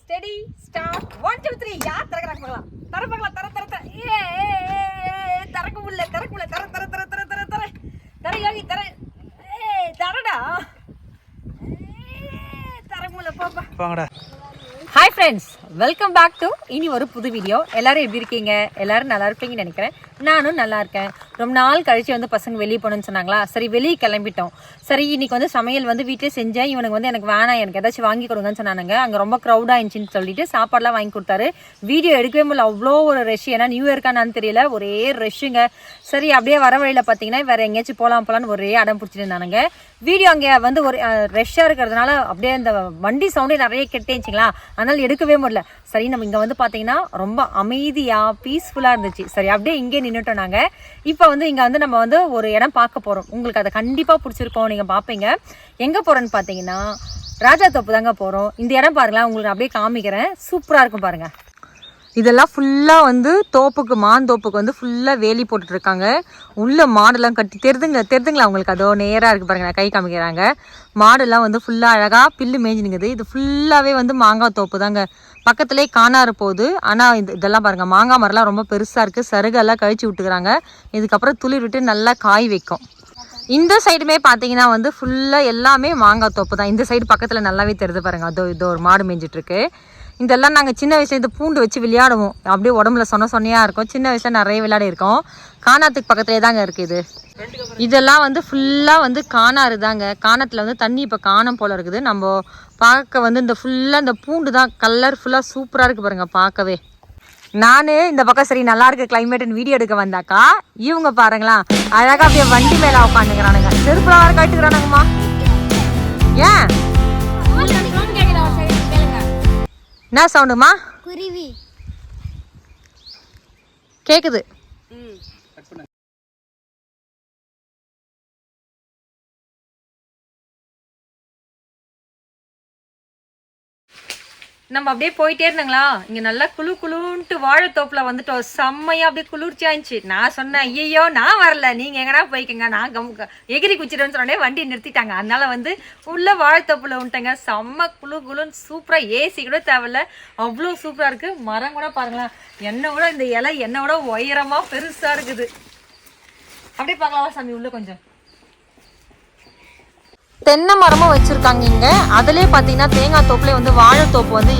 Steady start 1 2 3 யார் திறக்கறாங்க பார்க்கலாம். தர பார்க்கலாம். தர ஏ திறக்க முடியல தர யோகி தர தரடா தர முடியல பாப்பா வாங்கடா. Hi friends, welcome back to இனி ஒரு புது வீடியோ. எல்லாரும் எப்படி இருக்கீங்க? எல்லாரும் நல்லா இருப்பீங்கன்னு நினைக்கிறேன். நானும் நல்லா இருக்கேன். ரொம்ப நாள் கழிச்சு வந்து பசங்க வெளியே போகணுன்னு சொன்னாங்களா, சரி வெளியே கிளம்பிட்டோம். சரி இன்னைக்கு வந்து சமையல் வந்து வீட்டிலே செஞ்சேன். இவனுக்கு வந்து எனக்கு வேணாம், எனக்கு ஏதாச்சும் வாங்கி கொடுங்கன்னு சொன்னாங்க. அங்கே ரொம்ப க்ரௌடாக இருந்துச்சுன்னு சொல்லிட்டு சாப்பாடுலாம் வாங்கி கொடுத்தாரு. வீடியோ எடுக்கவே முடியல, அவ்வளோ ஒரு ரஷ். ஏன்னா நியூ இயர்க்கானான்னு தெரியல, ஒரே ரஷ்ஷுங்க. சரி அப்படியே வர வழியில் பார்த்தீங்கன்னா வேறு எங்கேயாச்சும் போகலான்னு ஒரே அடம் பிடிச்சிட்டு இருந்தானுங்க. வீடியோ அங்கே வந்து ஒரு ரஷ்ஷாக இருக்கிறதுனால அப்படியே அந்த வண்டி சவுண்டே நிறைய கெட்டேச்சுங்களா, அதனால் எடுக்கவே முடியல. சரி நம்ம இங்கே வந்து பார்த்தீங்கன்னா ரொம்ப அமைதியாக பீஸ்ஃபுல்லாக இருந்துச்சு. சரி அப்படியே இங்கே நின்றுட்டோம் நாங்கள். இப்போ வந்து இங்கே வந்து நம்ம வந்து ஒரு இடம் பார்க்க போகிறோம். உங்களுக்கு அதை கண்டிப்பாக பிடிச்சிருக்கோம், நீங்கள் பார்ப்பீங்க. எங்கே போகிறோன்னு பார்த்தீங்கன்னா ராஜா தோப்பு தாங்க போகிறோம். இந்த இடம் பாருங்களேன், உங்களுக்கு அப்படியே காமிக்கிறேன். சூப்பராக இருக்கும் பாருங்கள். இதெல்லாம் ஃபுல்லாக வந்து தோப்புக்கு மாந்தோப்புக்கு வந்து ஃபுல்லாக வேலி போட்டுட்ருக்காங்க. உள்ள மாடெல்லாம் கட்டி தெரிதுங்களா உங்களுக்கு? அதோ நேராக இருக்குது பாருங்க, நான் கை காமிக்கிறாங்க. மாடெல்லாம் வந்து ஃபுல்லாக அழகாக பில்லு மேய்ஞ்சினுங்குது. இது ஃபுல்லாகவே வந்து மாங்காய் தோப்பு தாங்க. பக்கத்துலேயே காணாறு போகுது. ஆனால் இதெல்லாம் பாருங்கள், மாங்காய் மரம்லாம் ரொம்ப பெருசாக இருக்குது. சருகெல்லாம் கழிச்சு விட்டுக்கிறாங்க. இதுக்கப்புறம் துளிர் விட்டு நல்லா காய் வைக்கும். இந்த சைடுமே பார்த்தீங்கன்னா வந்து ஃபுல்லாக எல்லாமே மாங்காய் தோப்பு தான். இந்த சைடு பக்கத்தில் நல்லாவே தெரியுது பாருங்கள், அதோ இதோ ஒரு மாடு மேய்ஞ்சிட்ருக்கு. இதெல்லாம் நாங்கள் சின்ன வயசுல இந்த பூண்டு வச்சு விளையாடுவோம். அப்படியே உடம்புல சொன்னையாக இருக்கும். சின்ன வயசில் நிறைய விளையாடி இருக்கோம். காணாத்துக்கு பக்கத்துலேயே தாங்க இருக்குது. இதெல்லாம் வந்து ஃபுல்லாக வந்து காணாறு தாங்க. காணத்தில் வந்து தண்ணி இப்போ காணம் போல் இருக்குது. நம்ம பார்க்க வந்து இந்த ஃபுல்லாக இந்த பூண்டு தான். கலர் ஃபுல்லாக சூப்பராக இருக்குது பாருங்கள் பார்க்கவே. நான் இந்த பக்கம் சரி நல்லா இருக்கு கிளைமேட்டுன்னு வீடியோ எடுக்க வந்தாக்கா, இவங்க பாருங்களா அழகாக அப்படியே வண்டி மேலே உட்காந்துக்கிறானுங்க. செருப்புல வர காட்டுக்கிறானுங்கம்மா. ஏன் என்ன சவுண்டுமா? குருவி கேக்குது. நம்ம அப்படியே போயிட்டே இருந்தாங்களா, இங்கே நல்லா குளுன்ட்டு வாழைத்தோப்பில் வந்துட்டோம். செம்மையாக அப்படியே குளிர்ச்சியா இருந்துச்சு. நான் சொன்னேன், ஐயோ நான் வரல, நீங்கள் எங்கன்னா போய்க்கங்க, நான் எகிரி குச்சிடுன்னு சொன்னே வண்டி நிறுத்திட்டாங்க. அதனால வந்து உள்ள வாழைத்தோப்பில் விட்டேங்க. செம்ம குளுன்னு சூப்பராக, ஏசி கூட தேவையில்ல, அவ்வளோ சூப்பராக இருக்குது. மரம் கூட பாருங்களேன், என்னை விட இந்த இலை என்னை விட உயரமாக பெருசாக இருக்குது. அப்படியே பார்க்கலாமா சாமி உள்ள கொஞ்சம்? தென்னை மரமும் வச்சிருக்காங்க இங்க. அதுலயே பாத்தீங்கன்னா தேங்காய் தோப்புல வந்து வாழைத்தோப்பு வந்து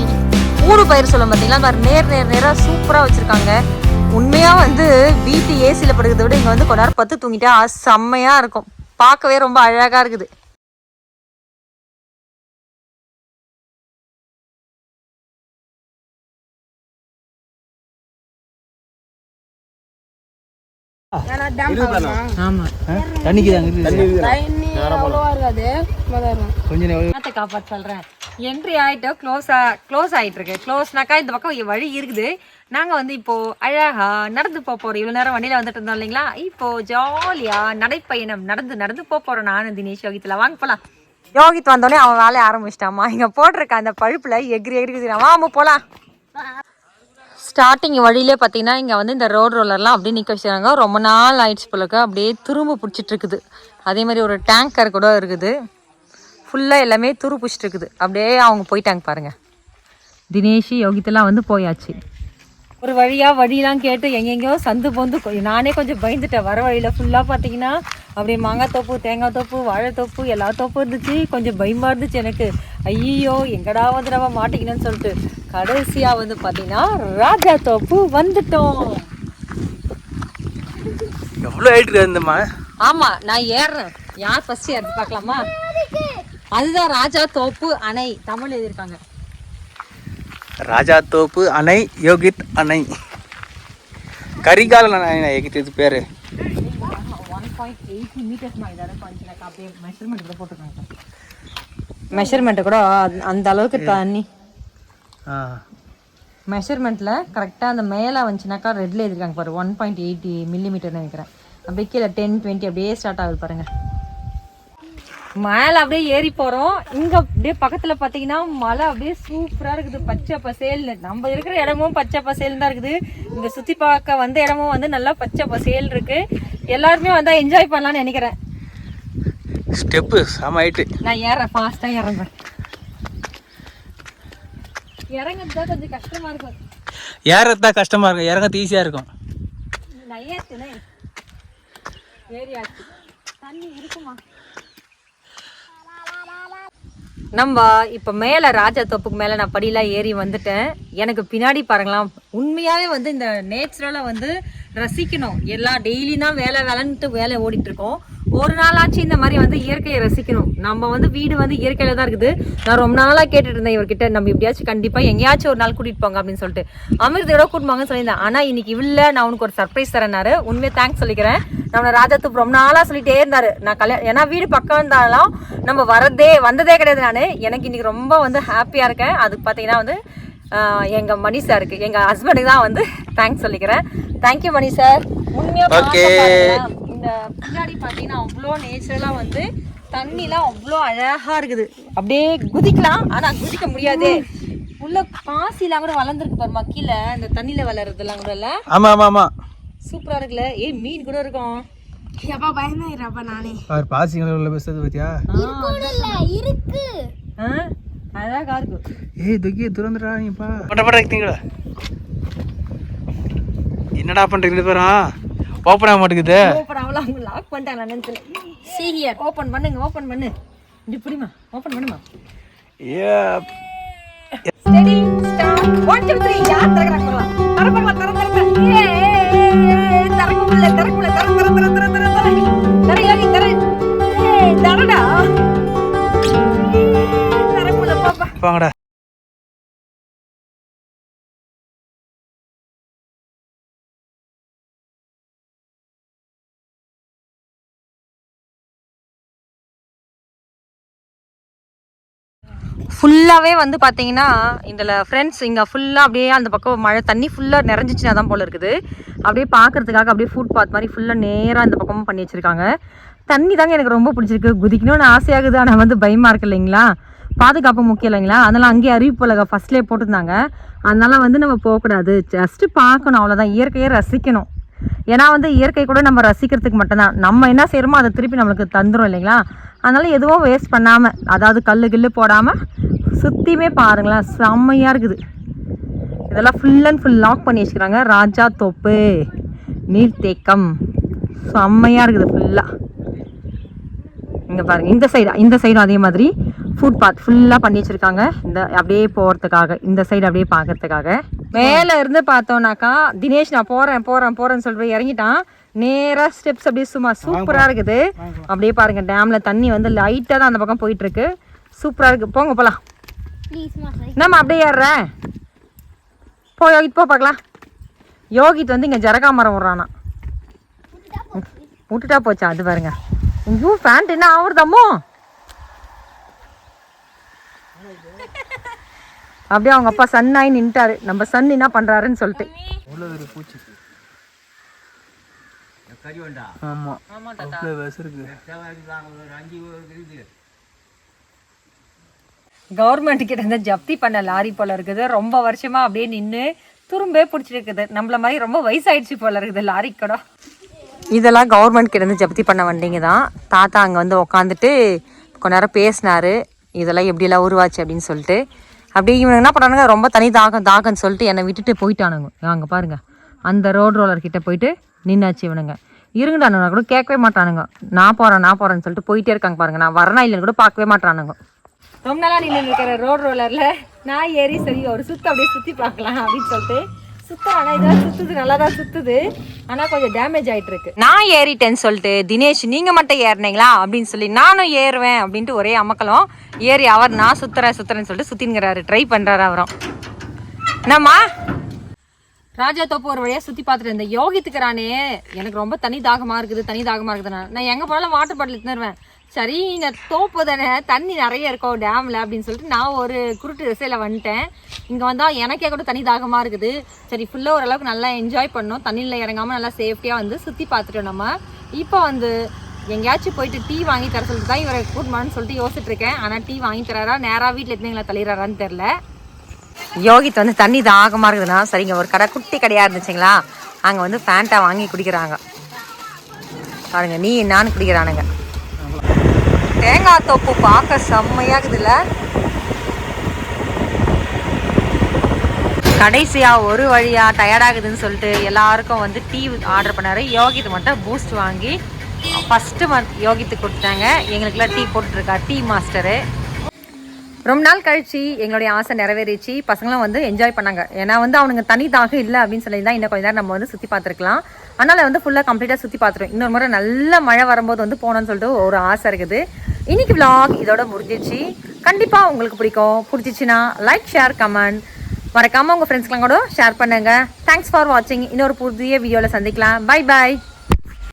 ஊடு பயிர் சொல்லும் பாத்தீங்களா, நேரா சூப்பரா வச்சிருக்காங்க. உண்மையா வந்து வீட்டு ஏசியில படுக்கிறத விட இங்க வந்து கொஞ்ச நேரம் பத்து தூங்கிட்டா செம்மையா இருக்கும். பார்க்கவே ரொம்ப அழகா இருக்குது. காப்பாற்ற சொல்றேன். என்ட்ரி ஆயிட்டோம், க்ளோஸ் ஆயிட்டு இருக்கு. க்ளோஸ்னாக்கா இந்த பக்கம் வழி இருக்குது. நாங்க வந்து இப்போ அழகா நடந்து போறோம். இவ்வளவு நேரம் வண்டியில வந்துட்டு இருந்தோம் இல்லைங்களா, இப்போ ஜாலியா நடைப்பயணம் நடந்து போறோம். நானும் தினேஷ் யோகித்துல வாங்க போலாம். யோகித் வந்தோடனே அவன் வேலையை ஆரம்பிச்சிட்டாமா. இங்க போட்டிருக்க அந்த பழுப்புல எகிரி வாமா போலாம். ஸ்டார்டிங் வழியிலே பார்த்தீங்கன்னா இங்கே வந்து இந்த ரோலர்லாம் அப்படியே நிற்க வச்சுருக்காங்க. ரொம்ப நாள் ஆயிடுச்சு போல இருக்கு, அப்படியே துரும்பு பிடிச்சிட்டு இருக்குது. அதே மாதிரி ஒரு டேங்கர் கூட இருக்குது. ஃபுல்லாக எல்லாமே துரு பிடிச்சிட்டு இருக்குது. அப்படியே அவங்க போயிட்டாங்க பாருங்கள். தினேஷ் யோகித்தெல்லாம் வந்து போயாச்சு. ஒரு வழியெலாம் கேட்டு எங்கெங்கேயோ சந்து போந்து நானே கொஞ்சம் பயந்துட்டேன். வர வழியில் ஃபுல்லாக பார்த்தீங்கன்னா அப்படியே மாங்காய் தோப்பு, தேங்காய் தோப்பு, வாழைத்தோப்பு, எல்லா தோப்பும் இருந்துச்சு. கொஞ்சம் பயமாக இருந்துச்சு எனக்கு. ஐயோ எங்கடா வந்து நம்ம மாட்டிக்கணும்னு சொல்லிட்டு கடைசியாக வந்து பார்த்தீங்கன்னா ராஜா தோப்பு வந்துட்டோம். எவ்வளோ ஆயிட்டு இருந்தம்மா? ஆமாம், நான் ஏறுறேன். யார் ஃபர்ஸ்ட் ஏறது பார்க்கலாமா? அதுதான் ராஜா தோப்பு அணை, தமிழ் எழுதியிருக்காங்க. ராஜா தோப்பு அணை, யோகித் அணை, கரிகாலன் அணை. யோகித் பேரு 1.80 மீட்டர்ஸ். அப்படியே மெஷர்மெண்ட் கூட போட்டுருக்காங்க. மெஷர்மெண்ட் கூட அந்த அளவுக்கு தண்ணி மெஷர்மெண்ட்டில் கரெக்டாக அந்த மேலே வந்துச்சுனாக்கா ரெட்டில் எழுதிருக்காங்க பாரு, 1.80 மில்லிமீட்டர்னு நினைக்கிறேன். அப்படியே கீழே 10-20 அப்படியே ஸ்டார்ட் ஆகுது பாருங்கள். மேலே அப்படியே ஏறி போகிறோம். இங்கே அப்படியே பக்கத்தில் பார்த்தீங்கன்னா மலை அப்படியே சூப்பராக இருக்குது, பச்சை பசேல்னு. நம்ம இருக்கிற இடமும் பச்சை பசேல்னு தான் இருக்குது. இங்கே சுற்றி பார்க்க வந்த இடமும் வந்து நல்லா பச்சை பசேல் இருக்குது. எல்லாருமே வந்தால் என்ஜாய் பண்ணலான்னு நினைக்கிறேன். ஸ்டெப்பு செம ஹைட். நான் ஏறேன், ஃபாஸ்ட்டாக இறங்குறேன். இறங்கத்தான் கொஞ்சம் கஷ்டமா இருக்கும். ஏறத்தான் கஷ்டமா இருக்கும், இறங்கத்து ஈஸியா இருக்கும். நையாச்சுனே ஏரியாச்சு தண்ணி இருக்குமா. நம்ம இப்போ மேலே ராஜா தோப்புக்கு மேலே நான் படியெல்லாம் ஏறி வந்துட்டேன். எனக்கு பின்னாடி பாருங்களாம், உண்மையாகவே வந்து இந்த நேச்சுரலாக வந்து ரசிக்கணும். எல்லாம் டெய்லி தான் வேலைன்ட்டு வேலை ஓடிட்டு இருக்கோம். ஒரு நாளாச்சும் இந்த மாதிரி வந்து இயற்கையை ரசிக்கணும். நம்ம வந்து வீடு வந்து இயற்கையில தான் இருக்குது. நான் ரொம்ப நாளாக கேட்டுட்டு இருந்தேன் இவர்கிட்ட, நம்ம எப்படியாச்சும் கண்டிப்பாக எங்கேயாச்சும் ஒரு நாள் கூட்டிகிட்டு போங்க அப்படின்னு சொல்லிட்டு. அமிர்தோட கூட்டிட்டு போங்கன்னு சொல்லியிருந்தேன். ஆனால் இன்னைக்கு இல்லை, நான் உனக்கு ஒரு சர்ப்ரைஸ் தரேன்னாரு. உண்மையாக தேங்க்ஸ் சொல்லிக்கிறேன். நம்ம ராஜாத்தூப் ரொம்ப நாளாக சொல்லிட்டே இருந்தாரு. நான் ஏன்னா வீடு பக்கம் இருந்தாலும் நம்ம வந்ததே கிடையாது. நான் எனக்கு இன்னைக்கு ரொம்ப வந்து ஹாப்பியாக இருக்கேன். அதுக்கு பார்த்தீங்கன்னா வந்து எங்கள் மணி சாருக்கு, எங்கள் ஹஸ்பண்டுக்கு தான் வந்து தேங்க்ஸ் சொல்லிக்கிறேன். தேங்க்யூ மணி சார். உண்மையாக இந்த பின்னாடி பார்த்தீங்கன்னா அவ்வளோ நேச்சுரலாக வந்து தண்ணிலாம் அவ்வளோ அழகாக இருக்குது. அப்படியே குதிக்கலாம், ஆனால் குதிக்க முடியாது. உள்ள பாசிலாம் கூட வளர்ந்துருக்கு பாருமா கீழே, இந்த தண்ணியில் வளர்றதெல்லாம் கூட இல்லை. ஆமா ஆமா ஆமா, சூப்பராக இருக்குல்ல. மீன் கூட இருக்கும். எப்பா பயமாயிரப்பா நானே. பாசிங்கள உள்ள பேசுறது பத்தியா இருக்கு. அழகா இருக்கு. ஏய் துக்கி துறந்துடா நீப்பா. பட்ட இருக்கீங்களா? என்னடா பண்றீங்க பேரும்? ஓபன் ஆக மாட்டேங்குது. ஓபன் ஆகல, அவங்க லாக் பண்ணிட்டாங்க நான் நினைச்சேன். சீரியர் ஓபன் பண்ணுங்க, ஓபன் பண்ணு. இப்படி புடிமா, ஓபன் பண்ணுமா. ஏ ஸ்டடி ஸ்டார்ட் 1 2 3 யார் தரகறாங்க பாக்கலாம். தர தரடா. தரக்குள்ள பாப்பா. வாங்கடா. ஃபுல்லாகவே வந்து பார்த்தீங்கன்னா இதில் ஃப்ரெண்ட்ஸ் இங்கே ஃபுல்லாக அப்படியே அந்த பக்கம் மழை தண்ணி ஃபுல்லாக நிறைஞ்சிச்சுன்னா தான் போல் இருக்குது. அப்படியே பார்க்குறதுக்காக அப்படியே ஃபுட் பாத் மாதிரி ஃபுல்லாக நேராக இந்த பக்கமும் பண்ணி வச்சுருக்காங்க. தண்ணி தாங்க எனக்கு ரொம்ப பிடிச்சிருக்கு. குதிக்கணும்னு ஆசையாகுது, ஆனால் வந்து பயமாக இருக்குது இல்லைங்களா, பாதுகாப்பு முக்கியம் இல்லைங்களா. அதனால் அங்கேயே அறிவிப்பு ஃபஸ்ட்லேயே போட்டிருந்தாங்க. அதனால் வந்து நம்ம போகக்கூடாது, ஜஸ்ட்டு பார்க்கணும், அவ்வளோதான். இயற்கையை ரசிக்கணும். ஏன்னா வந்து இயற்கை கூட நம்ம ரசிக்கிறதுக்கு மட்டும்தான். நம்ம என்ன செய்கிறோமோ அதை திருப்பி நம்மளுக்கு தந்துடும் இல்லைங்களா. அதனால் எதுவும் வேஸ்ட் பண்ணாமல், அதாவது கல்லு போடாமல் சுற்றியுமே பாருங்களேன், செம்மையாக இருக்குது. இதெல்லாம் ஃபுல் அண்ட் ஃபுல் லாக் பண்ணி வச்சுக்கிறாங்க. ராஜா தோப்பு நீர்த்தேக்கம் செம்மையாக இருக்குது ஃபுல்லாக. இங்கே பாருங்கள், இந்த சைடும் அதே மாதிரி ஃபுட் பாத் ஃபுல்லாக பண்ணி வச்சுருக்காங்க. இந்த அப்படியே போகிறதுக்காக, இந்த சைடு அப்படியே பார்க்கறதுக்காக. மேலே இருந்து பார்த்தோன்னாக்கா தினேஷ் நான் போகிறேன்னு சொல்லிட்டு இறங்கிட்டான். நேராக ஸ்டெப்ஸ் அப்படியே சும்மா சூப்பராக இருக்குது. அப்படியே பாருங்கள், டேமில் தண்ணி வந்து லைட்டாக தான் அந்த பக்கம் போயிட்டுருக்கு. சூப்பராக இருக்குது. போங்க போகலாம். நம்ம அப்படியே ஏறுறேன். யோகித் பார்க்கலாம். யோகித் வந்து இங்கே ஜரகா மரம் விட்றானா, விட்டுட்டா போச்சா. அது பாருங்க, ஐயோ பேண்ட் என்ன ஆகுறதாமோ. அப்படியே அவங்க அப்பா சன்னாகி நின்ட்டாரு. நம்ம சன் என்ன பண்ணுறாருன்னு சொல்லிட்டு. கவர்மெண்ட் கிட்ட இருந்து ஜப்தி பண்ண லாரி போல இருக்குது. ரொம்ப வருஷமா அப்படியே நின்று துரும்பே பிடிச்சிட்டு இருக்குது. நம்மள மாதிரி ரொம்ப வயசாயிடுச்சு போல இருக்குது லாரி கூட. இதெல்லாம் கவர்மெண்ட் கிட்ட இருந்து ஜப்தி பண்ண வண்டிங்க தான். தாத்தா அங்கே வந்து உக்காந்துட்டு கொஞ்ச நேரம் பேசினாரு, இதெல்லாம் எப்படியெல்லாம் உருவாச்சு அப்படின்னு சொல்லிட்டு. அப்படியே இவனுங்க என்ன பண்ணுறானுங்க, ரொம்ப தனி தாகன்னு சொல்லிட்டு என்னை விட்டுட்டு போயிட்டானுங்க. அங்கே பாருங்க, அந்த ரோலர் கிட்ட போயிட்டு நின்னாச்சு. இவனுங்க இருங்கடானுங்க கூட கேட்கவே மாட்டானுங்க. நான் போகிறேன்னு சொல்லிட்டு போயிட்டே இருக்காங்க பாருங்க. நான் வரனா இல்லைன்னு கூட பார்க்கவே மாட்டானுங்க. ரொம்ப நாளாக நின்று இருக்கிற ரோலரில் நான் ஏறி சரி ஒரு அப்படியே சுற்றி பார்க்கலாம் அப்படின்னு சொல்லிட்டு சுத்தம். இதெல்லாம் சுற்றுது, நல்லா தான் சுற்றுது, ஆனால் கொஞ்சம் டேமேஜ் ஆகிட்டு இருக்கு. நான் ஏறிட்டேன்னு சொல்லிட்டு தினேஷ் நீங்கள் மட்டும் ஏறினீங்களா அப்படின்னு சொல்லி நானும் ஏறுவேன் அப்படின்ட்டு ஒரே அமக்கலம். ஏறி அவர் நான் சுற்றுறேன்னு சொல்லிட்டு சுற்றினுங்கிறாரு, ட்ரை பண்ணுறாரு அவரும். என்னம்மா ராஜா தோப்பு ஒரு வழியாக சுற்றி பார்த்துட்டு இருந்தேன். யோகித்துக்கிறானே எனக்கு ரொம்ப தனி தாகமாக இருக்குது. நான் எங்கே போனாலும் வாட்டர் பாட்டில் எடுத்துருவேன். சரி இங்கே தோப்பு தானே, தண்ணி நிறைய இருக்கும் டேமில் அப்படின்னு சொல்லிட்டு நான் ஒரு குருட்டு திசையில் வந்துட்டேன். இங்கே வந்தால் எனக்கே கூட தனி தாகமாக இருக்குது. சரி ஃபுல்லாக ஓரளவுக்கு நல்லா என்ஜாய் பண்ணோம். தண்ணியில் இறங்காமல் நல்லா சேஃப்டியாக வந்து சுற்றி பார்த்துட்டோம். நம்ம இப்போ வந்து எங்கேயாச்சும் போயிட்டு டீ வாங்கி தர சொல்லிட்டு தான் இவரை கூட்டமான்னு சொல்லிட்டு யோசிச்சுட்டு இருக்கேன். ஆனால் டீ வாங்கி தராரா, நேராக வீட்டில் எடுத்துங்களா தள்ளிடுறாரான்னு தெரில. யோகித் வந்து தண்ணி தாகமாக இருக்குதுன்னா சரிங்க, ஒரு குட்டி கடையாக இருந்துச்சுங்களா, அங்கே வந்து ஃபேண்டா வாங்கி குடிக்கிறாங்க பாருங்க. நீ என்னான்னு குடிக்கிறானுங்க. தேங்காய் தோப்பு பார்க்க செம்மையாகுதுல்ல. கடைசியாக ஒரு வழியாக டயர்டாகுதுன்னு சொல்லிட்டு எல்லாருக்கும் வந்து டீ ஆர்டர் பண்ணார். யோகித்து மட்டும் பூஸ்ட் வாங்கி ஃபஸ்ட்டு யோகித்துக்கு கொடுத்துட்டாங்க. எங்களுக்குலாம் டீ போட்டுட்ருக்கா டீ மாஸ்டரு. ரொம்ப நாள் கழிச்சு எங்களுடைய ஆசை நிறைவேறிச்சு. பசங்களும் வந்து என்ஜாய் பண்ணாங்க. ஏன்னா வந்து அவனுங்க தனி தாகம் இல்லை அப்படின்னு சொல்லி தான் இன்னும் கொஞ்ச நேரம் நம்ம வந்து சுற்றி பார்த்துருக்கலாம். அதனால் வந்து ஃபுல்லாக கம்ப்ளீட்டாக சுற்றி பார்த்துருவோம். இன்னொரு முறை நல்ல மழை வரும்போது வந்து போனோன்னு சொல்லிட்டு ஒரு ஆசை இருக்குது. இன்னைக்கு vlog இதோட முடிஞ்சிச்சு. கண்டிப்பாக உங்களுக்கு பிடிச்சிச்சின்னா லைக், ஷேர், கமெண்ட் மறக்காமல் உங்கள் ஃப்ரெண்ட்ஸ்க்கெலாம் கூட ஷேர் பண்ணுங்கள். தேங்க்ஸ் ஃபார் வாட்சிங். இன்னொரு புதிய வீடியோவில் சந்திக்கலாம். Bye bye.